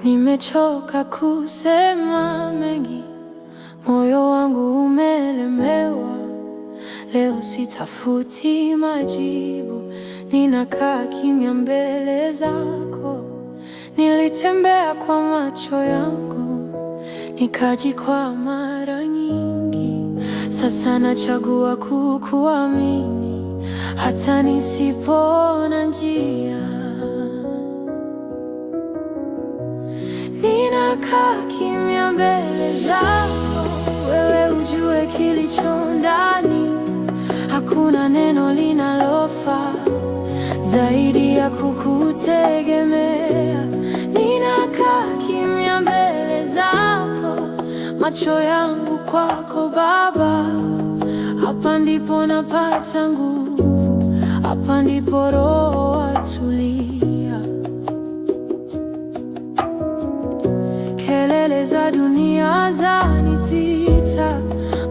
Nimechoka kusema mengi, moyo wangu umelemewa. Leo sitafuti majibu, ninakaa kimya mbele zako. Nilitembea kwa macho yangu, nikajikwaa mara nyingi. Sasa nachagua kukuamini, hata nisipoona njia. Ninakaa kimya mbele zako, wewe ujue kilicho ndani. Hakuna neno linalofaa zaidi ya kukutegemea. Ninakaa kimya mbele zako, macho yangu kwako Baba. Hapa ndipo napata nguvu, hapa ndipo roho atulia. Kelele za dunia zanipita,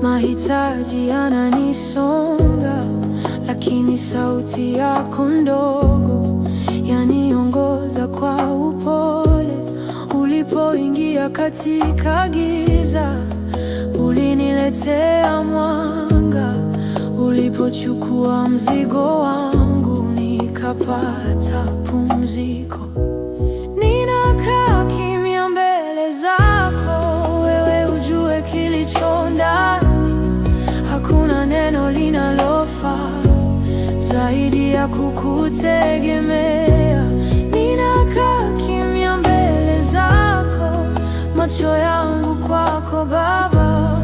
mahitaji yananisonga, lakini sauti yako ndogo yaniongoza kwa upole. Ulipoingia katika giza, uliniletea mwanga. Ulipochukua mzigo wangu, nikapata pumziko. Ninakaa kimya mbele zako, wewe ujue kilicho ndani. Hakuna neno linalofaa zaidi ya kukutegemea. Ninakaa kimya mbele zako, macho yangu kwako Baba.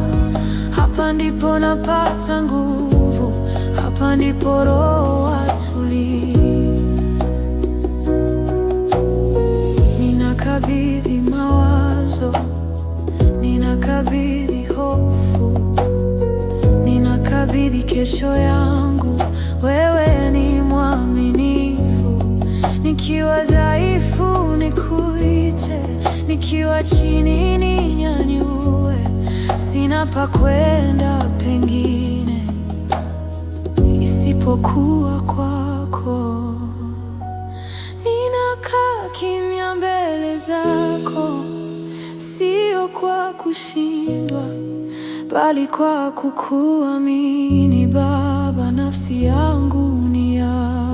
Hapa ndipo napata nguvu, hapa ndipo roho atulia. Ninakabidhi mawazo, ninakabidhi hofu, ninakabidhi kesho yangu. Wewe ni mwaminifu, nikiwa dhaifu nikuite, nikiwa chini ninyanyue. Sina pa kwenda pengine isipokuwa kwako. Ninakaa kimya mbele zako, sio kwa kushindwa, bali kwa kukuamini Baba. Nafsi yangu ni yako.